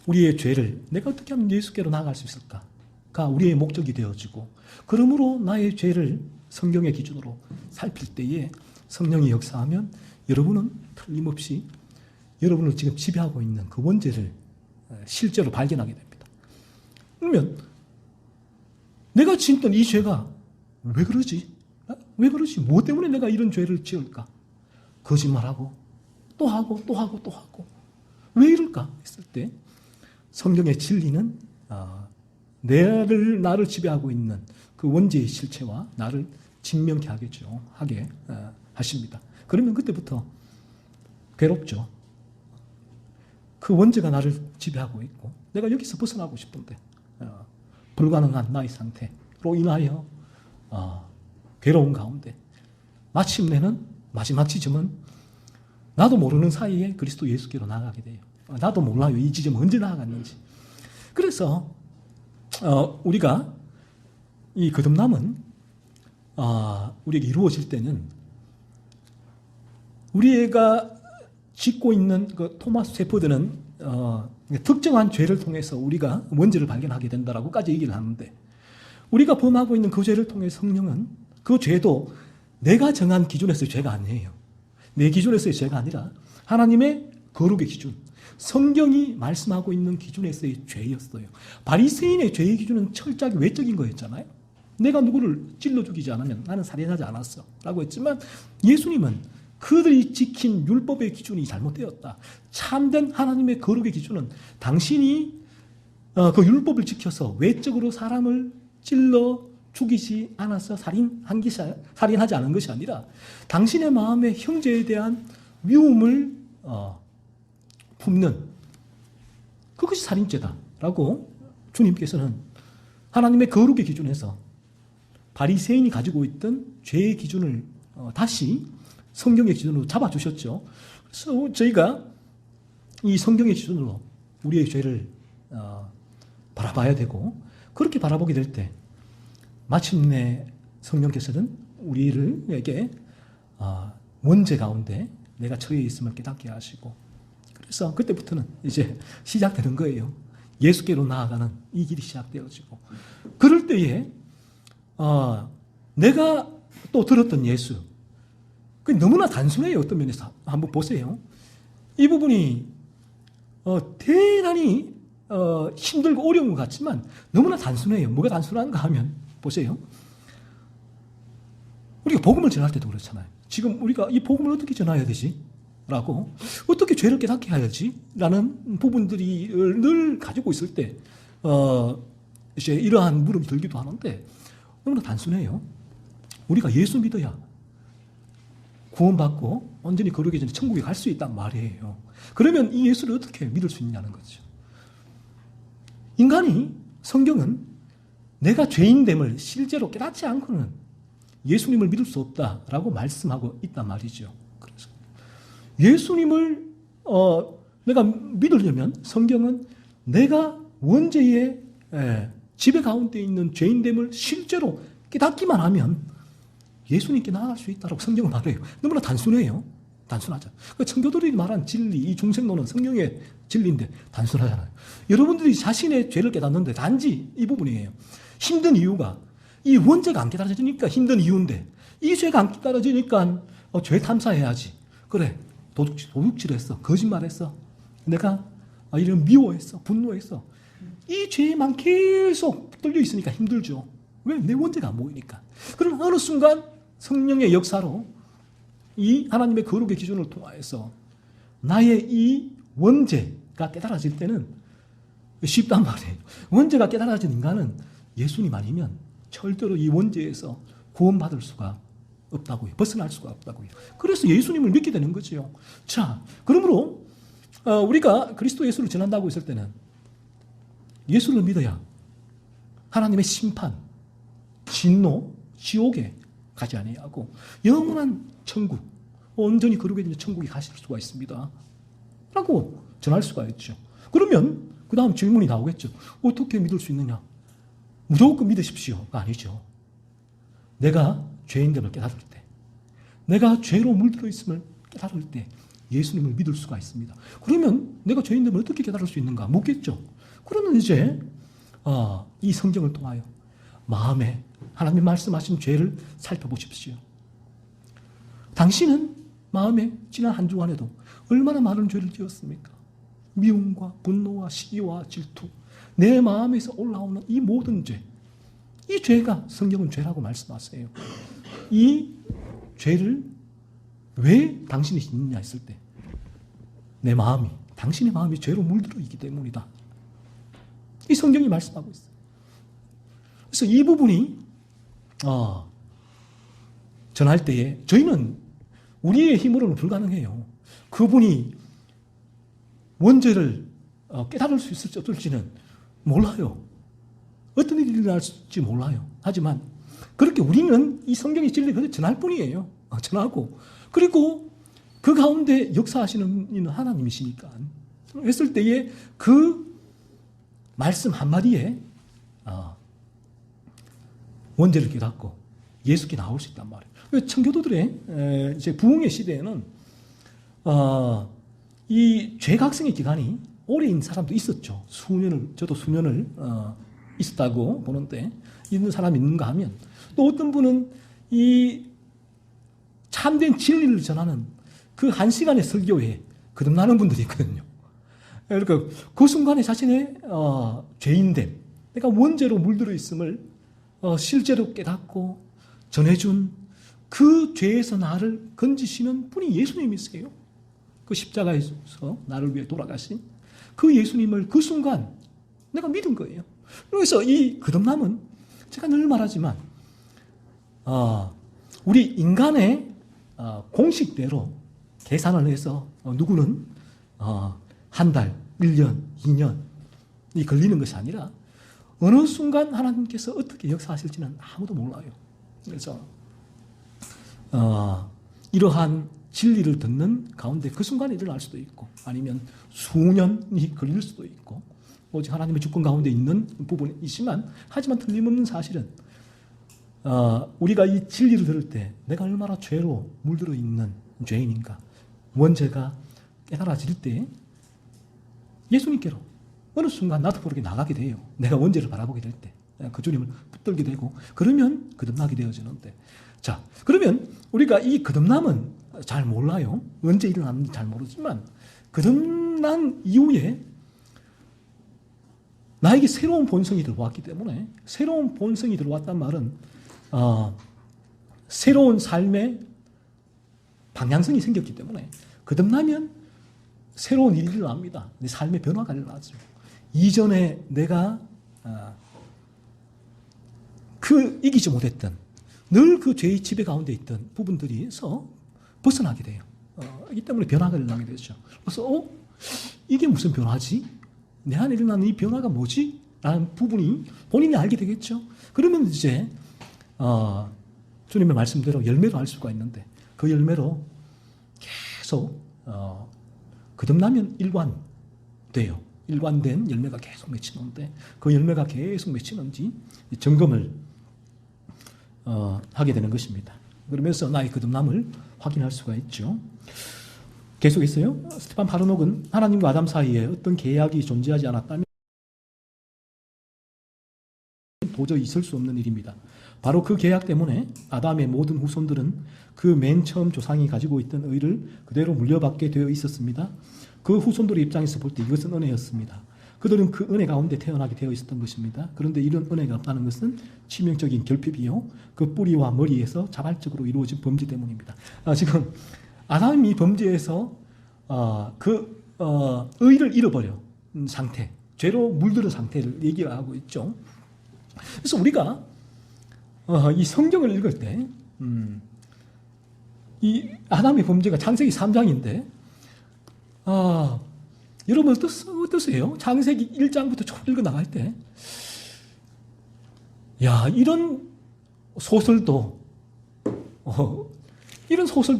우리의 죄를 내가 어떻게 하면 예수께로 나아갈 수 있을까가 우리의 목적이 되어지고 그러므로 나의 죄를 성경의 기준으로 살필 때에 성령이 역사하면 여러분은 틀림없이 여러분을 지금 지배하고 있는 그 원죄를 실제로 발견하게 됩니다. 그러면 내가 짓던 이 죄가 왜 그러지? 왜 그러지? 뭐 때문에 내가 이런 죄를 지을까? 거짓말하고 또 하고 또 하고 또 하고 왜 이럴까? 했을 때 성경의 진리는 나를 지배하고 있는 그 원죄의 실체와 나를 직면케 하게 하십니다. 그러면 그때부터 괴롭죠. 그 원죄가 나를 지배하고 있고 내가 여기서 벗어나고 싶은데 불가능한 나의 상태로 인하여 괴로운 가운데 마침내는 마지막 지점은 나도 모르는 사이에 그리스도 예수께로 나아가게 돼요. 나도 몰라요. 이 지점 언제 나아갔는지. 그래서 우리가 이 거듭남은 우리에게 이루어질 때는 우리가 짓고 있는 그 토마스 세포드는 특정한 죄를 통해서 우리가 원죄를 발견하게 된다라고까지 얘기를 하는데 우리가 범하고 있는 그 죄를 통해 성령은 그 죄도 내가 정한 기준에서의 죄가 아니에요. 내 기준에서의 죄가 아니라 하나님의 거룩의 기준, 성경이 말씀하고 있는 기준에서의 죄였어요. 바리새인의 죄의 기준은 철저하게 외적인 거였잖아요. 내가 누구를 찔러 죽이지 않으면 나는 살인하지 않았어 라고 했지만 예수님은 그들이 지킨 율법의 기준이 잘못되었다. 참된 하나님의 거룩의 기준은 당신이 그 율법을 지켜서 외적으로 사람을 찔러 죽이지 않아서 살인하지 않은 것이 아니라 당신의 마음에 형제에 대한 미움을 품는 그것이 살인죄다라고 주님께서는 하나님의 거룩의 기준에서 바리새인이 가지고 있던 죄의 기준을 다시 성경의 기준으로 잡아주셨죠. 그래서 저희가 이 성경의 기준으로 우리의 죄를 바라봐야 되고, 그렇게 바라보게 될 때 마침내 성령께서는 우리에게 원죄 가운데 내가 처해 있음을 깨닫게 하시고, 그래서 그때부터는 이제 시작되는 거예요. 예수께로 나아가는 이 길이 시작되어지고, 그럴 때에 내가 또 들었던 예수, 그 너무나 단순해요. 어떤 면에서 한번 보세요. 이 부분이 대단히 힘들고 어려운 것 같지만 너무나 단순해요. 뭐가 단순한가 하면 보세요. 우리가 복음을 전할 때도 그렇잖아요. 지금 우리가 이 복음을 어떻게 전해야 되지? 라고, 어떻게 죄를 깨닫게 해야지? 라는 부분들이 늘 가지고 있을 때 이제 이러한 물음이 들기도 하는데, 너무나 단순해요. 우리가 예수 믿어야 구원받고 완전히 거룩해져 천국에 갈 수 있단 말이에요. 그러면 이 예수를 어떻게 믿을 수 있냐는 거죠. 인간이, 성경은 내가 죄인됨을 실제로 깨닫지 않고는 예수님을 믿을 수 없다라고 말씀하고 있단 말이죠. 그래서 예수님을 내가 믿으려면 성경은 내가 원죄의 지배 가운데 있는 죄인됨을 실제로 깨닫기만 하면 예수님께 나아갈 수 있다고 성경은 말해요. 너무나 단순해요. 단순하죠. 청교도들이 말한 진리, 이 중생론은 성경의 진리인데 단순하잖아요. 여러분들이 자신의 죄를 깨닫는데 단지 이 부분이에요. 힘든 이유가 이 원죄가 안 깨달아지니까 힘든 이유인데, 이 죄가 안 깨달아지니까 죄 탐사해야지. 그래, 도둑질했어, 거짓말했어, 내가 이런 미워했어, 분노했어. 이 죄만 계속 떨려 있으니까 힘들죠. 왜? 내 원죄가 안 보이니까. 그럼 어느 순간 성령의 역사로 이 하나님의 거룩의 기준을 통하여서 나의 이 원죄가 깨달아질 때는 쉽단 말이에요. 원죄가 깨달아진 인간은 예수님 아니면 절대로 이 원죄에서 구원받을 수가 없다고요. 벗어날 수가 없다고요. 그래서 예수님을 믿게 되는 거죠. 자, 그러므로 우리가 그리스도 예수를 전한다고 했을 때는 예수를 믿어야 하나님의 심판, 진노, 지옥에 가지 아니하고 영원한 천국, 온전히 거룩해진 천국에 가실 수가 있습니다. 라고 전할 수가 있죠. 그러면 그 다음 질문이 나오겠죠. 어떻게 믿을 수 있느냐? 무조건 믿으십시오가 아니죠. 내가 죄인됨을 깨달을 때, 내가 죄로 물들어 있음을 깨달을 때 예수님을 믿을 수가 있습니다. 그러면 내가 죄인됨을 어떻게 깨달을 수 있는가 묻겠죠. 그러면 이제 이 성경을 통하여 마음에 하나님 말씀하신 죄를 살펴보십시오. 당신은 마음에 지난 한 주간에도 얼마나 많은 죄를 지었습니까? 미움과 분노와 시기와 질투, 내 마음에서 올라오는 이 모든 죄, 이 죄가 성경은 죄라고 말씀하세요. 이 죄를 왜 당신이 짓느냐 했을 때 내 마음이, 당신의 마음이 죄로 물들어 있기 때문이다. 이 성경이 말씀하고 있어요. 그래서 이 부분이 전할 때에 저희는 우리의 힘으로는 불가능해요. 그분이 원죄를 깨달을 수 있을지 어떨지는 몰라요. 어떤 일이 일어날지 몰라요. 하지만 그렇게 우리는 이 성경의 진리를 그대로 전할 뿐이에요. 전하고, 그리고 그 가운데 역사하시는 이는 하나님이시니까 했을 때에 그 말씀 한마디에 원죄를 깨닫고 예수께 나올 수 있단 말이에요. 청교도들의 이제 부흥의 시대에는 이 죄각성의 기간이 오래인 사람도 있었죠. 저도 수년을 있었다고 보는데, 있는 사람이 있는가 하면, 또 어떤 분은 이 참된 진리를 전하는 그 한 시간의 설교에 거듭나는 분들이 있거든요. 그러니까 그 순간에 자신의 죄인됨, 내가 원죄로 물들어 있음을 실제로 깨닫고 전해준 그 죄에서 나를 건지시는 분이 예수님이세요. 그 십자가에서 나를 위해 돌아가신 그 예수님을 그 순간 내가 믿은 거예요. 그래서 이 거듭남은 제가 늘 말하지만 우리 인간의 공식대로 계산을 해서 누구는 한 달, 1년, 2년이 걸리는 것이 아니라 어느 순간 하나님께서 어떻게 역사하실지는 아무도 몰라요. 그래서 이러한 진리를 듣는 가운데 그 순간에 일어날 수도 있고 아니면 수년이 걸릴 수도 있고 오직 하나님의 주권 가운데 있는 부분이지만 하지만 틀림없는 사실은 우리가 이 진리를 들을 때 내가 얼마나 죄로 물들어 있는 죄인인가 원죄가 깨달아질 때 예수님께로 어느 순간 나도 모르게 나가게 돼요. 내가 원죄를 바라보게 될 때 그 주님을 붙들게 되고 그러면 거듭나게 되어지는데 자 그러면 우리가 이 거듭남은 잘 몰라요. 언제 일어났는지 잘 모르지만 거듭난 이후에 나에게 새로운 본성이 들어왔기 때문에 새로운 본성이 들어왔단 말은 새로운 삶의 방향성이 생겼기 때문에 거듭나면 새로운 일이 일어납니다. 내 삶의 변화가 일어나죠. 이전에 내가 이기지 못했던 늘 그 죄의 지배 가운데 있던 부분들에서 벗어나게 돼요. 이기 때문에 변화가 일어나게 되죠. 그래서 이게 무슨 변화지? 내 안에 일어나는 이 변화가 뭐지? 라는 부분이 본인이 알게 되겠죠. 그러면 이제 주님의 말씀대로 열매로 알 수가 있는데 그 열매로 계속 거듭나면 일관돼요. 일관된 열매가 계속 맺히는데 그 열매가 계속 맺히는지 점검을 하게 되는 것입니다. 그러면서 나의 거듭남을 확인할 수가 있죠. 계속했어요. 스테판 파르녹은 하나님과 아담 사이에 어떤 계약이 존재하지 않았다면 도저히 있을 수 없는 일입니다. 바로 그 계약 때문에 아담의 모든 후손들은 그 맨 처음 조상이 가지고 있던 의를 그대로 물려받게 되어 있었습니다. 그 후손들의 입장에서 볼 때 이것은 은혜였습니다. 그들은 그 은혜 가운데 태어나게 되어 있었던 것입니다. 그런데 이런 은혜가 없다는 것은 치명적인 결핍이요 그 뿌리와 머리에서 자발적으로 이루어진 범죄 때문입니다. 지금 아담이 범죄에서 의를 잃어버린 상태, 죄로 물들은 상태를 얘기를 하고 있죠. 그래서 우리가 이 성경을 읽을 때 이 아담의 범죄가 창세기 3장인데 여러분 어떠세요? 창세기 1장부터 쭉 읽어나갈 때 이런 소설도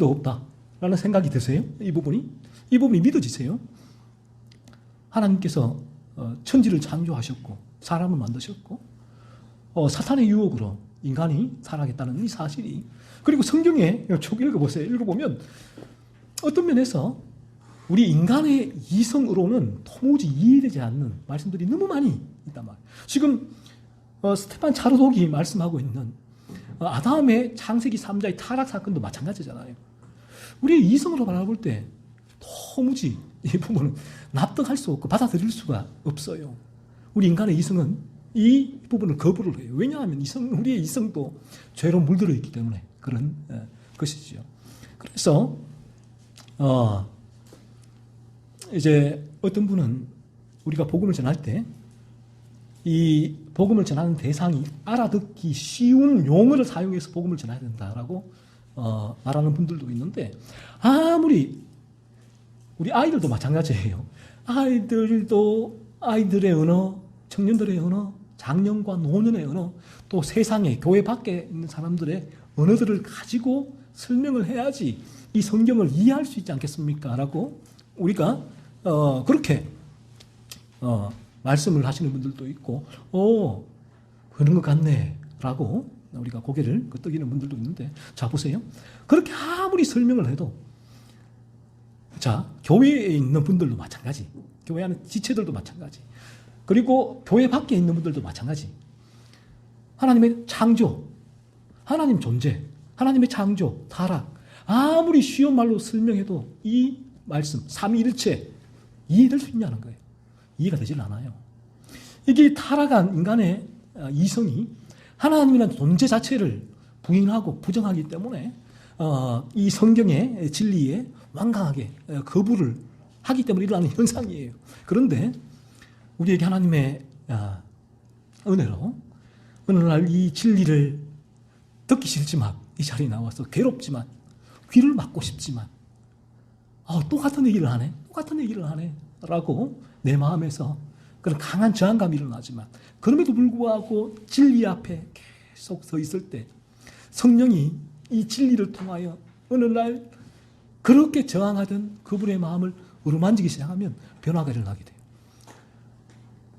없다라는 생각이 드세요? 이 부분이 믿어지세요? 하나님께서 천지를 창조하셨고 사람을 만드셨고 사탄의 유혹으로 인간이 살아가겠다는 이 사실이 그리고 성경에 쭉 읽어보세요. 읽어보면 어떤 면에서 우리 인간의 이성으로는 도무지 이해되지 않는 말씀들이 너무 많이 있단 말이에요. 지금 스테판 차르독이 말씀하고 있는 아담의 창세기 3자의 타락 사건도 마찬가지잖아요. 우리의 이성으로 바라볼 때 도무지 이 부분은 납득할 수 없고 받아들일 수가 없어요. 우리 인간의 이성은 이 부분을 거부를 해요. 왜냐하면 우리의 이성도 죄로 물들어 있기 때문에 그런 것이죠. 그래서 이제 어떤 분은 우리가 복음을 전할 때 이 복음을 전하는 대상이 알아듣기 쉬운 용어를 사용해서 복음을 전해야 된다라고 말하는 분들도 있는데 아무리 우리 아이들도 마찬가지예요. 아이들의 언어, 청년들의 언어, 장년과 노년의 언어, 또 세상에 교회 밖에 있는 사람들의 언어들을 가지고 설명을 해야지 이 성경을 이해할 수 있지 않겠습니까? 라고 우리가 그렇게 말씀을 하시는 분들도 있고 그런 것 같네 라고 우리가 고개를 끄덕이는 분들도 있는데 자 보세요. 그렇게 아무리 설명을 해도 자 교회에 있는 분들도 마찬가지, 교회 안에 지체들도 마찬가지, 그리고 교회 밖에 있는 분들도 마찬가지. 하나님의 창조, 하나님 존재, 하나님의 창조, 타락 아무리 쉬운 말로 설명해도 이 말씀 삼위일체 이해될 수 있냐는 거예요. 이해가 되질 않아요. 이게 타락한 인간의 이성이 하나님이라는 존재 자체를 부인하고 부정하기 때문에 이 성경의 진리에 완강하게 거부를 하기 때문에 일어나는 현상이에요. 그런데 우리에게 하나님의 은혜로 어느 날 이 진리를 듣기 싫지만 이 자리에 나와서 괴롭지만 귀를 막고 싶지만 똑같은 얘기를 하네 라고 내 마음에서 그런 강한 저항감이 일어나지만 그럼에도 불구하고 진리 앞에 계속 서 있을 때 성령이 이 진리를 통하여 어느 날 그렇게 저항하던 그분의 마음을 어루만지기 시작하면 변화가 일어나게 돼요.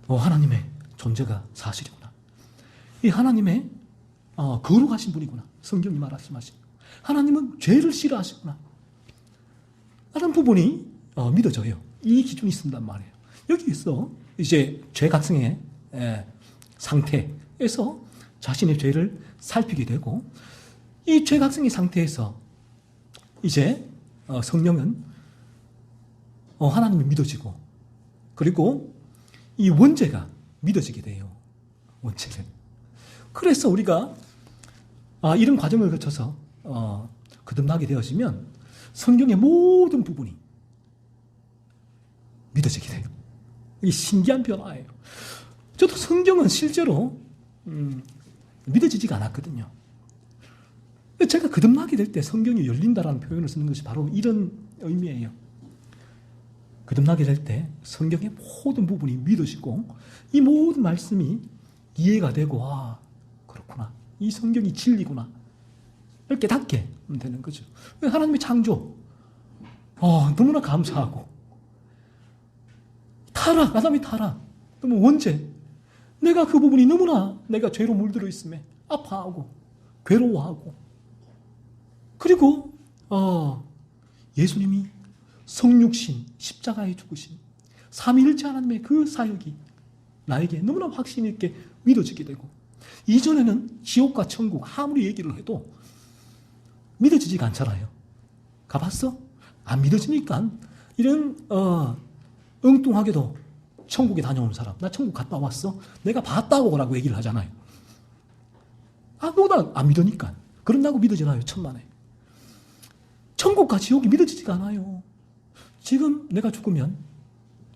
하나님의 존재가 사실이구나. 이 하나님의 거룩하신 분이구나. 성경이 말씀하신 하나님은 죄를 싫어하시구나. 라는 부분이 믿어져요. 이 기준이 있습니다 말이에요. 여기에서 이제 죄각성의 상태에서 자신의 죄를 살피게 되고 이 죄각성의 상태에서 이제 성령은 하나님이 믿어지고 그리고 이 원죄가 믿어지게 돼요. 원죄를. 그래서 우리가 이런 과정을 거쳐서 거듭나게 되어지면 성경의 모든 부분이 믿어지게 돼요. 이게 신기한 변화예요. 저도 성경은 실제로 믿어지지가 않았거든요. 제가 거듭나게 될 때 성경이 열린다라는 표현을 쓰는 것이 바로 이런 의미예요. 거듭나게 될 때 성경의 모든 부분이 믿어지고 이 모든 말씀이 이해가 되고 그렇구나. 이 성경이 진리구나. 이렇게 깨닫게 되는 거죠. 하나님의 창조 너무나 감사하고 타락, 아담의 타락, 너무 원죄. 내가 그 부분이 너무나 내가 죄로 물들어 있음에 아파하고 괴로워하고 그리고 예수님이 성육신, 십자가에 죽으신 삼위일체 하나님의 그 사역이 나에게 너무나 확신 있게 믿어지게 되고 이전에는 지옥과 천국 아무리 얘기를 해도 믿어지지가 않잖아요. 가봤어? 안 믿어지니까 이런 엉뚱하게도 천국에 다녀온 사람, 나 천국 갔다 왔어? 내가 봤다고 라고 얘기를 하잖아요. 아무나 안 믿으니까. 그런다고 믿어지나요? 천만에. 천국과 지옥이 믿어지지가 않아요. 지금 내가 죽으면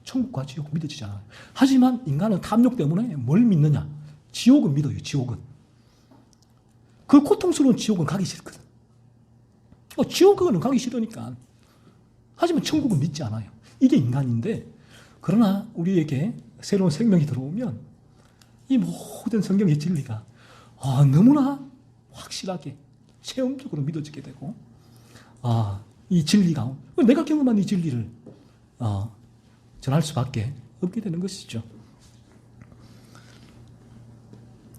천국과 지옥 믿어지지 않아요. 하지만 인간은 탐욕 때문에 뭘 믿느냐? 지옥은 믿어요. 지옥은. 그 고통스러운 지옥은 가기 싫거든. 지옥은 가기 싫으니까. 하지만 천국은 믿지 않아요. 이게 인간인데 그러나 우리에게 새로운 생명이 들어오면 이 모든 성경의 진리가 너무나 확실하게 체험적으로 믿어지게 되고 이 진리 가운데 내가 경험한 이 진리를 전할 수밖에 없게 되는 것이죠.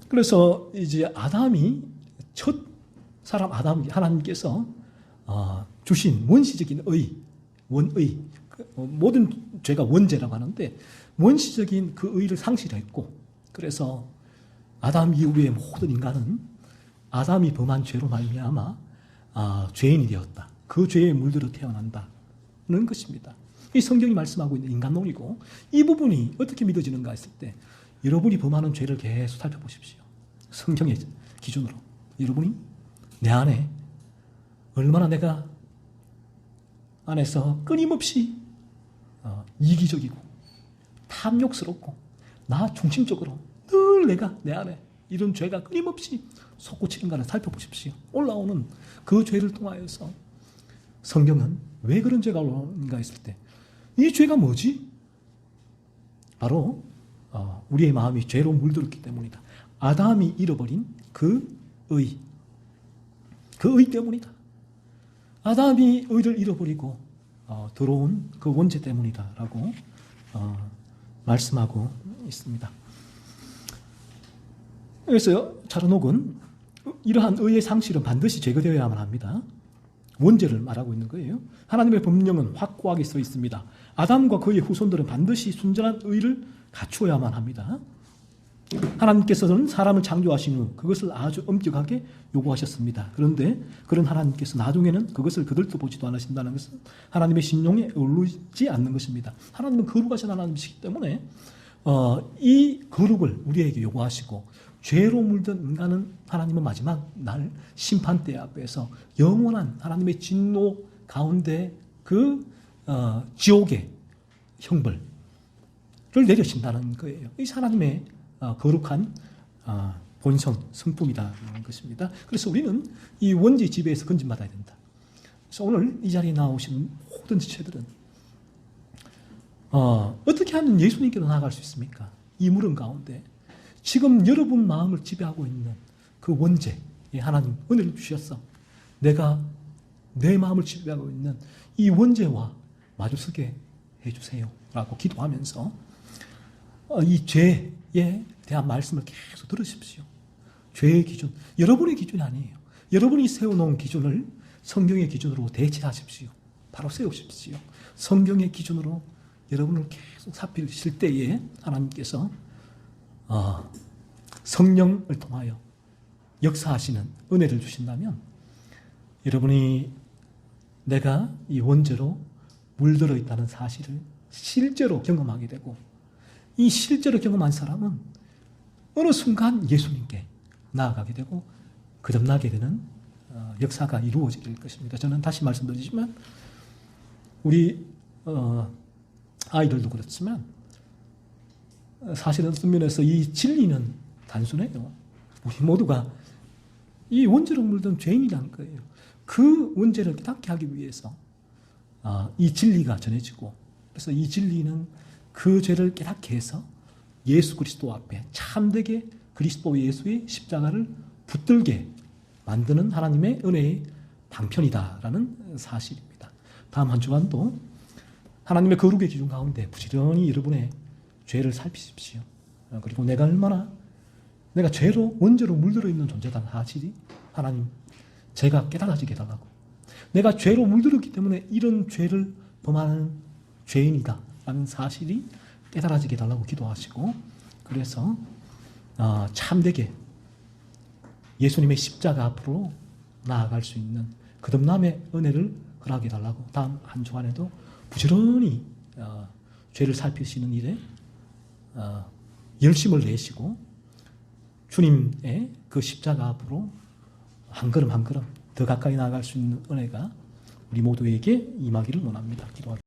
그래서 이제 아담이 첫 사람 아담이 하나님께서 주신 원시적인 원의 모든 죄가 원죄라고 하는데 원시적인 그 의를 상실했고 그래서 아담 이후의 모든 인간은 아담이 범한 죄로 말미암아 죄인이 되었다. 그 죄에 물들어 태어난다는 것입니다. 이 성경이 말씀하고 있는 인간론이고 이 부분이 어떻게 믿어지는가 했을 때 여러분이 범하는 죄를 계속 살펴보십시오. 성경의 기준으로 여러분이 내 안에 얼마나 내가 안에서 끊임없이 이기적이고 탐욕스럽고 나 중심적으로 늘 내가 내 안에 이런 죄가 끊임없이 솟구치는가를 살펴보십시오. 올라오는 그 죄를 통하여서 성경은 왜 그런 죄가 올라오는가 했을 때 이 죄가 뭐지? 바로 우리의 마음이 죄로 물들었기 때문이다. 아담이 잃어버린 그 의 때문이다. 아담이 의를 잃어버리고 들어온 그 원죄 때문이다라고 말씀하고 있습니다. 그래서 차르녹은 이러한 의의 상실은 반드시 제거되어야만 합니다. 원죄를 말하고 있는 거예요. 하나님의 법령은 확고하게 써 있습니다. 아담과 그의 후손들은 반드시 순전한 의를 갖추어야만 합니다. 하나님께서는 사람을 창조하신 후 그것을 아주 엄격하게 요구하셨습니다. 그런데 그런 하나님께서 나중에는 그것을 그들도 보지도 않으신다는 것은 하나님의 신용에 어울리지 않는 것입니다. 하나님은 거룩하신 하나님이시기 때문에 이 거룩을 우리에게 요구하시고 죄로 물든 인간은 하나님은 마지막 날 심판대 앞에서 영원한 하나님의 진노 가운데 그 지옥의 형벌을 내려신다는 거예요. 이 하나님의 거룩한 본성, 성품이라는 것입니다. 그래서 우리는 이 원죄 지배에서 건진받아야 된다. 그래서 오늘 이 자리에 나오신 모든 지체들은 어떻게 하면 예수님께로 나아갈 수 있습니까? 이 물음 가운데 지금 여러분 마음을 지배하고 있는 그 원죄, 하나님 은혜를 주셨어. 내가 내 마음을 지배하고 있는 이 원죄와 마주서게 해주세요 라고 기도하면서 이 죄에 대한 말씀을 계속 들으십시오. 죄의 기준, 여러분의 기준이 아니에요. 여러분이 세워놓은 기준을 성경의 기준으로 대체하십시오. 바로 세우십시오. 성경의 기준으로 여러분을 계속 살피실 때에 하나님께서 성령을 통하여 역사하시는 은혜를 주신다면 여러분이 내가 이 원죄로 물들어 있다는 사실을 실제로 경험하게 되고 이 실제로 경험한 사람은 어느 순간 예수님께 나아가게 되고 거듭나게 되는 역사가 이루어질 것입니다. 저는 다시 말씀드리지만 우리 아이들도 그렇지만 사실은 어떤 면에서 이 진리는 단순해요. 우리 모두가 이 원죄로 물든 죄인이라는 거예요. 그 원죄를 깨닫게 하기 위해서 이 진리가 전해지고 그래서 이 진리는 그 죄를 깨닫게 해서 예수 그리스도 앞에 참되게 그리스도 예수의 십자가를 붙들게 만드는 하나님의 은혜의 방편이다라는 사실입니다. 다음 한 주간도 하나님의 거룩의 기준 가운데 부지런히 여러분의 죄를 살피십시오. 그리고 내가 죄로 원죄로 물들어 있는 존재다는 사실이 하나님 제가 깨달아지게 해달라고, 내가 죄로 물들었기 때문에 이런 죄를 범하는 죄인이다 라는 사실이 깨달아지게 해달라고 기도하시고 그래서 참되게 예수님의 십자가 앞으로 나아갈 수 있는 거듭남의 은혜를 허락해 달라고 다음 한 주간에도 부지런히 죄를 살피시는 일에 열심을 내시고 주님의 그 십자가 앞으로 한 걸음 한 걸음 더 가까이 나아갈 수 있는 은혜가 우리 모두에게 임하기를 원합니다. 기도하겠습니다.